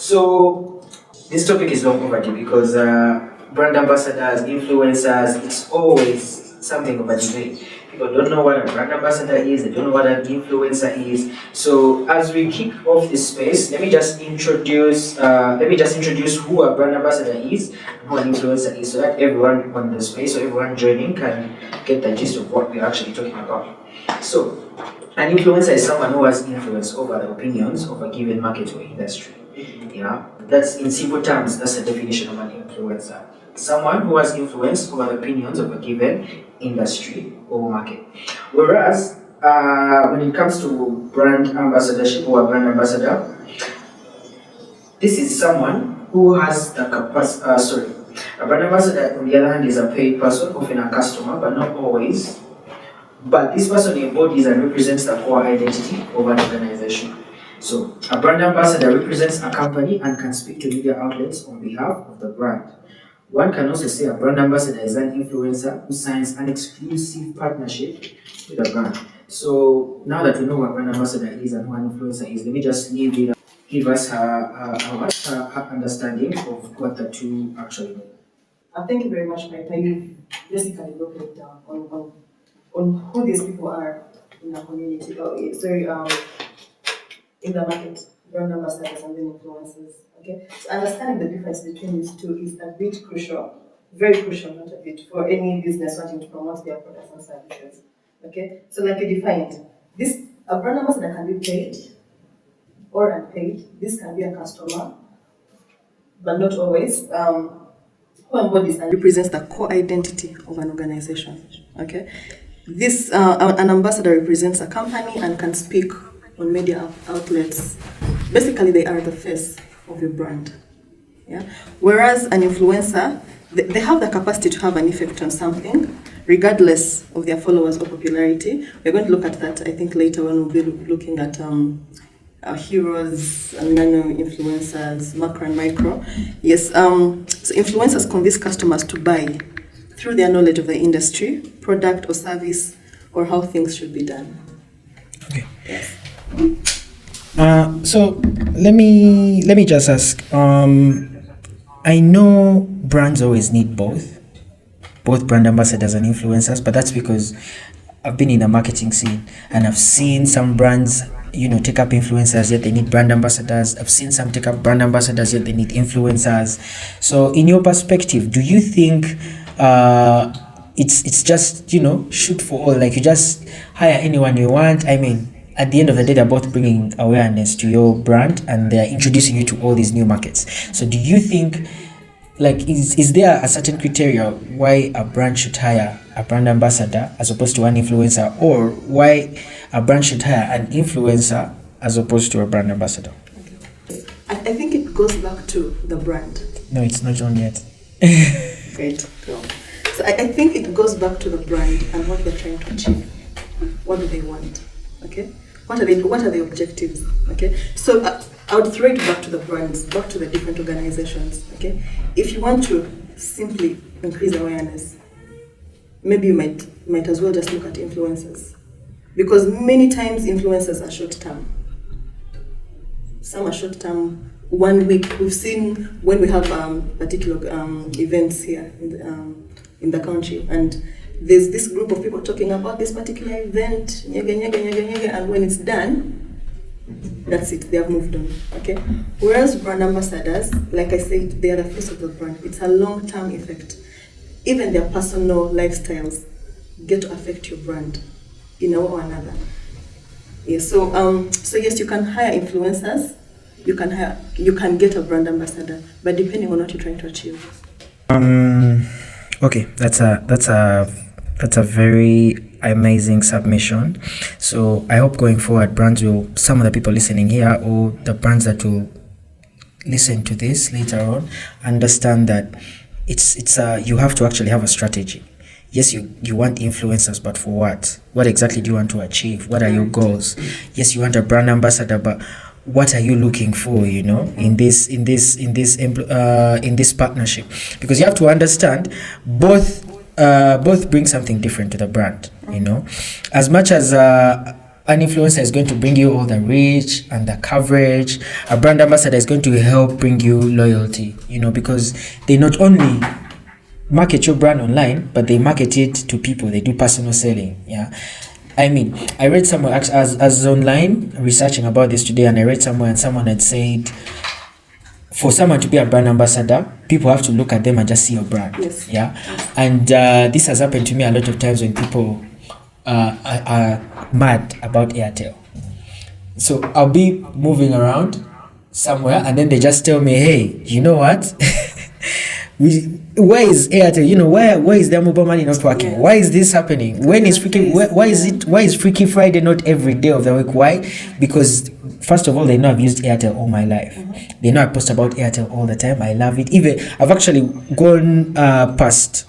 So this topic is long overdue because brand ambassadors, influencers, it's always something of a debate. People don't know what a brand ambassador is, they don't know what an influencer is. So as we kick off this space, let me just introduce who a brand ambassador is and who an influencer is, so that everyone on the space or everyone joining can get the gist of what we're actually talking about. So an influencer is someone who has influence over the opinions of a given market or industry. Yeah, that's in simple terms, that's the definition of an influencer. Someone who has influence over the opinions of a given industry or market. Whereas, when it comes to brand ambassadorship or a brand ambassador, this is someone who has the capacity. A brand ambassador, on the other hand, is a paid person, often a customer, but not always. But this person embodies and represents the core identity of an organization. So, a brand ambassador represents a company and can speak to media outlets on behalf of the brand. One can also say a brand ambassador is an influencer who signs an exclusive partnership with a brand. So, now that we know what a brand ambassador is and who an influencer is, let me just leave it, give us her understanding of what the two actually mean. Thank you very much, Mike. You basically broke it down on who these people are in the community. In the market, brand ambassadors and then influencers. Okay, so understanding the difference between these two is a bit crucial, very crucial, not a bit, for any business wanting to promote their products and services. Okay, so like you defined, a brand ambassador can be paid or unpaid. This can be a customer, but not always. Who embodies and represents the core identity of an organization. Okay, an ambassador represents a company and can speak on media outlets. Basically, they are the face of your brand. Yeah. Whereas an influencer, they have the capacity to have an effect on something, regardless of their followers or popularity. We're going to look at that, I think, later when we'll be looking at our heroes and nano influencers, macro and micro. Yes. So influencers convince customers to buy through their knowledge of the industry, product or service, or how things should be done. Okay. Yes. So let me just ask. I know brands always need both brand ambassadors and influencers, but that's because I've been in the marketing scene and I've seen some brands, take up influencers yet they need brand ambassadors. I've seen some take up brand ambassadors yet they need influencers. So, in your perspective, do you think it's just shoot for all? Like you just hire anyone you want? I mean, at the end of the day, they're both bringing awareness to your brand and they're introducing you to all these new markets. So do you think, is there a certain criteria why a brand should hire a brand ambassador as opposed to an influencer, or why a brand should hire an influencer as opposed to a brand ambassador? I think it goes back to the brand. No, it's not on yet. Great. So I think it goes back to the brand and what they're trying to achieve. What do they want? Okay. What are the objectives? Okay, so I would throw it back to the brands, back to the different organizations. Okay, if you want to simply increase awareness, maybe you might as well just look at influencers, because many times influencers are short term. Some are short term. 1 week. We've seen when we have particular events here in the country, and there's this group of people talking about this particular event, and when it's done, that's it, they have moved on. Okay. Whereas brand ambassadors, like I said, they are the face of the brand. It's a long-term effect. Even their personal lifestyles get to affect your brand in a way or another. Yeah. So yes, you can hire influencers, you can get a brand ambassador, but depending on what you're trying to achieve. Okay, that's a very amazing submission. So I hope going forward, some of the people listening here or the brands that will listen to this later on, understand that it's you have to actually have a strategy. Yes, you want influencers, but for what? What exactly do you want to achieve? What are your goals? Yes, you want a brand ambassador, but what are you looking for, in this partnership? Because you have to understand both bring something different to the brand, As much as An influencer is going to bring you all the reach and the coverage. A brand ambassador is going to help bring you loyalty, because they not only market your brand online, but they market it to people. They do personal selling. I read somewhere, as online researching about this today, and I read somewhere, and someone had said, for someone to be a brand ambassador, people have to look at them and just see your brand. Yes. And this has happened to me a lot of times when people are mad about Airtel. So I'll be moving around somewhere, and then they just tell me, hey, you know what? Where is Airtel? Why is their mobile money not working? Yeah. Why is this happening? When is freaking? Why is Freaky Friday not every day of the week? Why? Because first of all, they know I've used Airtel all my life. They know I post about Airtel all the time. I love it. Even I've actually gone past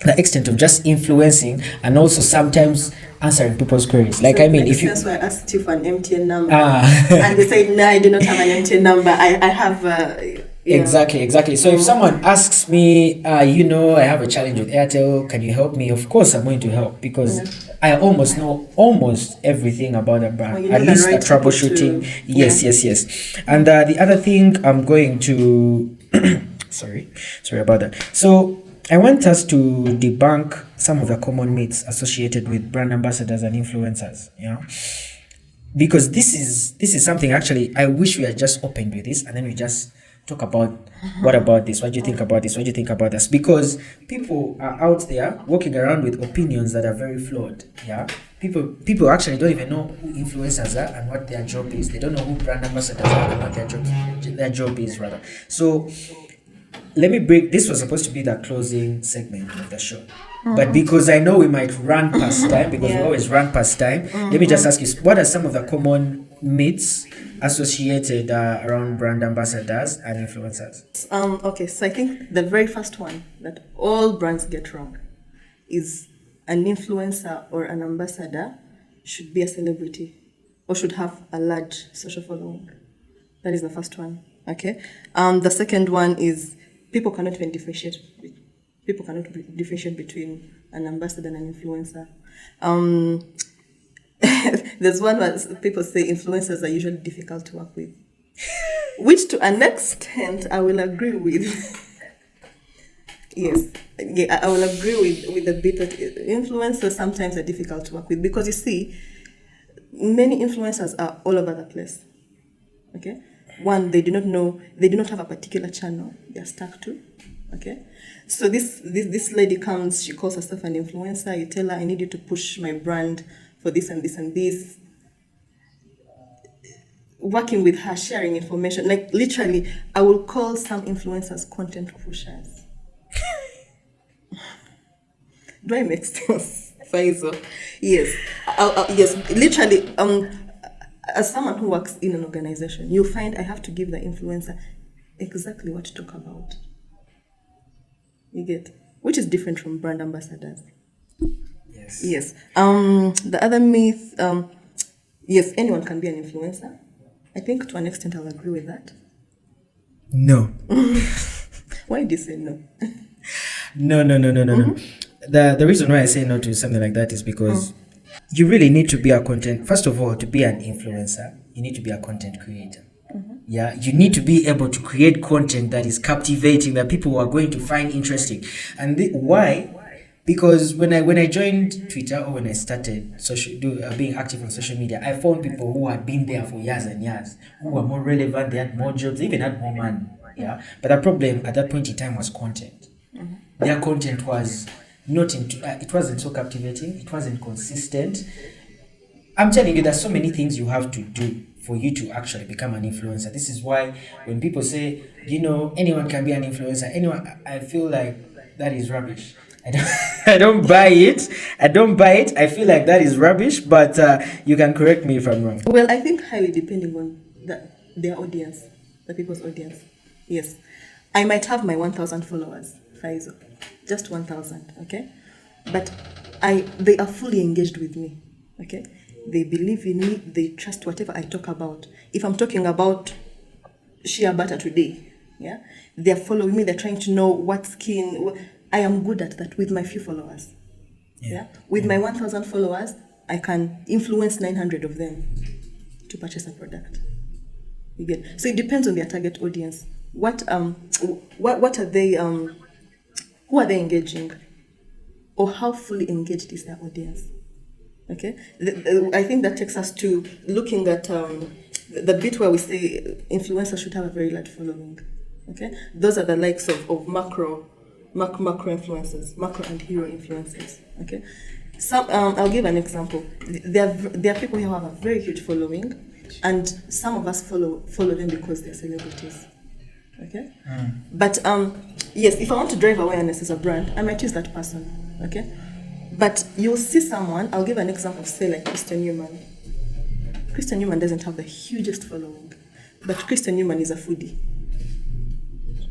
the extent of just influencing and also sometimes answering people's queries. If you, that's why I asked you for an MTN number, and they said, no, I do not have an MTN number. I have. Exactly. So if someone asks me, I have a challenge with Airtel, can you help me? Of course, I'm going to help, because I almost know almost everything about a brand. At least the troubleshooting. Yes. And the other thing I'm going to, sorry about that. So I want us to debunk some of the common myths associated with brand ambassadors and influencers. Because this is something actually I wish we had just opened with this, and then we just talk about what about this, what do you think about this, what do you think about this, because people are out there walking around with opinions that are very flawed. People actually don't even know who influencers are and what their job is. They don't know who brand ambassadors are and what their job is rather. So let me break. This was supposed to be the closing segment of the show, but because I know we might run past time, because we always run past time, let me just ask you, what are some of the common myths associated around brand ambassadors and influencers? Okay, so I think the very first one that all brands get wrong is an influencer or an ambassador should be a celebrity or should have a large social following. That is the first one. Okay. The second one is people cannot differentiate between an ambassador and an influencer. There's one where people say influencers are usually difficult to work with, which to an extent I will agree with. Yes, I will agree with a bit that influencers sometimes are difficult to work with, because you see, many influencers are all over the place. Okay, one, they do not have a particular channel they are stuck to. Okay, so this lady comes, she calls herself an influencer. You tell her, I need you to push my brand for this and this and this. Working with her, sharing information, like literally, I will call some influencers content pushers. Do I make sense, Faizo? Yes. Yes, literally, as someone who works in an organization, you find I have to give the influencer exactly what to talk about. You get? Which is different from brand ambassadors. Yes. The other myth, yes, anyone can be an influencer. I think to an extent I'll agree with that. No. Why did you say no? No. The reason why I say no to something like that is because you really need to be a content. First of all, to be an influencer, you need to be a content creator. You need to be able to create content that is captivating, that people are going to find interesting. And why? Because when I joined Twitter, or when I started being active on social media, I found people who had been there for years and years, who were more relevant, they had more jobs, they even had more money. But the problem at that point in time was content. Their content was it wasn't so captivating, it wasn't consistent. I'm telling you, there's so many things you have to do for you to actually become an influencer. This is why when people say, anyone can be an influencer, I feel like that is rubbish. I don't buy it. I feel like that is rubbish, but you can correct me if I'm wrong. Well, I think highly depending on their audience, the people's audience. Yes. I might have my 1,000 followers, Faizo. Just 1,000, okay? But they are fully engaged with me, okay? They believe in me, they trust whatever I talk about. If I'm talking about shea butter today, they're following me, they're trying to know what skin. I am good at that with my few followers. With my 1,000 followers, I can influence 900 of them to purchase a product. You get? So it depends on their target audience. What are they? Who are they engaging, or how fully engaged is their audience? Okay, I think that takes us to looking at the bit where we say influencers should have a very large following. Okay, those are the likes of macro influencers, macro and hero influencers. Okay, some I'll give an example. There are people who have a very huge following, and some of us follow them because they're celebrities. Okay, but yes, if I want to drive awareness as a brand, I might use that person. Okay, but you'll see someone. I'll give an example of, say, like Kristen Newman. Kristen Newman doesn't have the hugest following, but Kristen Newman is a foodie.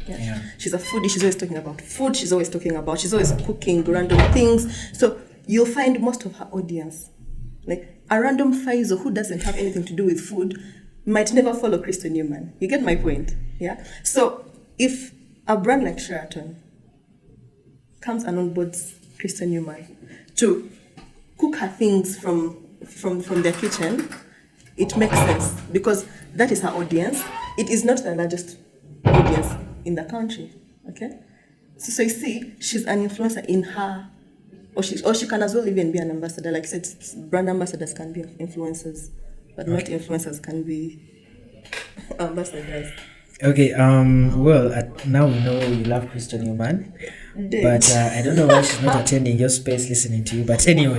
Yeah. She's a foodie. She's always talking about food. She's always cooking random things. So you'll find most of her audience, like a random Faizo who doesn't have anything to do with food, might never follow Kristen Newman. You get my point? Yeah. So if a brand like Sheraton comes and onboards Kristen Newman to cook her things from their kitchen, it makes sense because that is her audience. It is not the largest audience in the country. Okay. So you see, she's an influencer in her, or she can as well even be an ambassador. Like I said, brand ambassadors can be influencers, but not influencers can be ambassadors. Okay, well, now we know you love Kristen Newman, but I don't know why she's not attending your space listening to you, but anyway.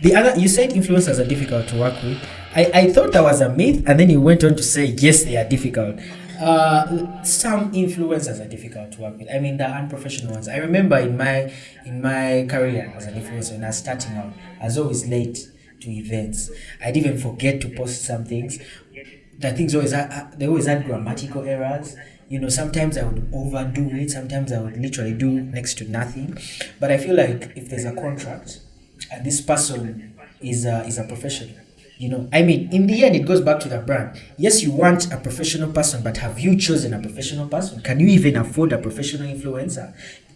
You said influencers are difficult to work with. I thought that was a myth, and then you went on to say, yes, they are difficult. Some influencers are difficult to work with. I mean, the unprofessional ones. I remember in my career as an influencer, when I was starting out, I was always late to events. I'd even forget to post some things. The things they always had grammatical errors. You know, sometimes I would overdo it. Sometimes I would literally do next to nothing. But I feel like if there's a contract and this person is a professional, you know, I mean, in the end, it goes back to the brand. Yes, you want a professional person, but have you chosen a professional person? Can you even afford a professional influencer?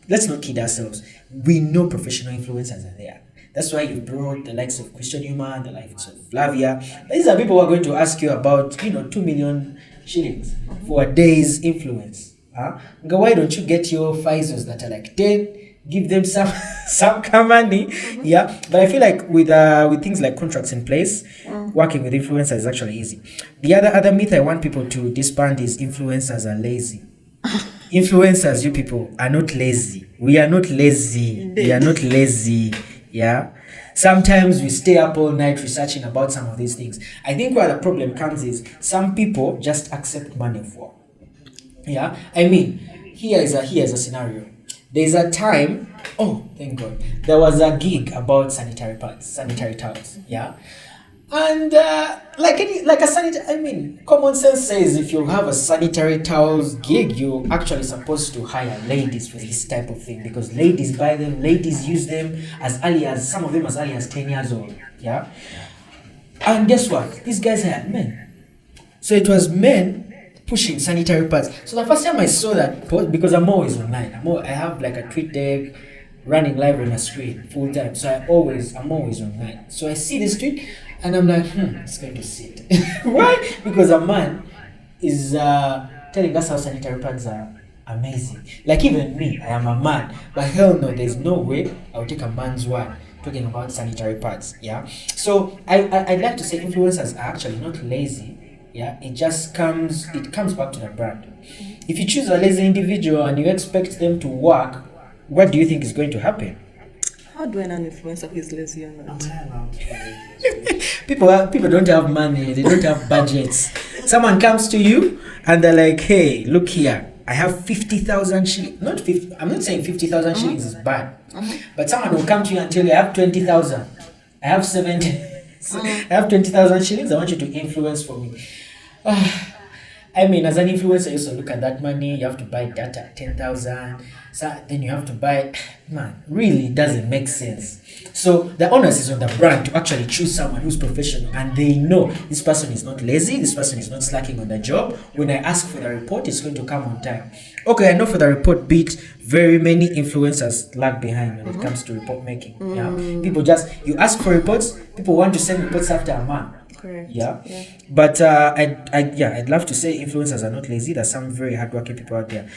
Let's not kid ourselves. We know professional influencers are there. That's why you brought the likes of Kristen Newman, the likes of Flavia. These are people who are going to ask you about, 2 million shillings for a day's influence. Why don't you get your Faisals that are like 10? Give them some money. Yeah. But I feel like with things like contracts in place, working with influencers is actually easy. The other myth I want people to disband is influencers are lazy. Influencers, you people, are not lazy. We are not lazy. We are not lazy. Yeah. Sometimes we stay up all night researching about some of these things. I think where the problem comes is some people just accept money for. Yeah. I mean, here's a scenario. There's a time, oh, thank God, there was a gig about sanitary towels, yeah? And common sense says if you have a sanitary towels gig, you're actually supposed to hire ladies for this type of thing because ladies buy them, ladies use them some of them as early as 10 years old, yeah? And guess what? These guys hired men. So it was men pushing sanitary pads. So the first time I saw that post, because I'm always online, I have like a tweet deck running live on a screen full time. So I'm always online. So I see this tweet and I'm like, it's going to sit. Why? Because a man is telling us how sanitary pads are amazing. Like even me, I am a man, but hell no, there's no way I'll take a man's word talking about sanitary pads. Yeah. So I'd like to say influencers are actually not lazy. Yeah, it comes back to the brand. If you choose a lazy individual and you expect them to work, what do you think is going to happen? How do I know an influencer who is lazy or not? People don't have money, they don't have budgets. Someone comes to you and they're like, hey, look here, I have 50,000 shillings. Not 50, I'm not saying 50,000 shillings is bad. But someone will come to you and tell you, I have 20,000. I have 70. I have 20,000 shillings. I want you to influence for me. I mean, as an influencer, you also look at that money. You have to buy data at 10,000. So then you have to buy. Man, really doesn't make sense. So the onus is on the brand to actually choose someone who's professional, and they know this person is not lazy. This person is not slacking on the job. When I ask for the report, it's going to come on time. Okay, I know for the report beat, very many influencers lag behind when it comes to report making. Yeah, people just you ask for reports. People want to send reports after a month. Correct. Yeah. But I'd love to say influencers are not lazy. There's some very hardworking people out there.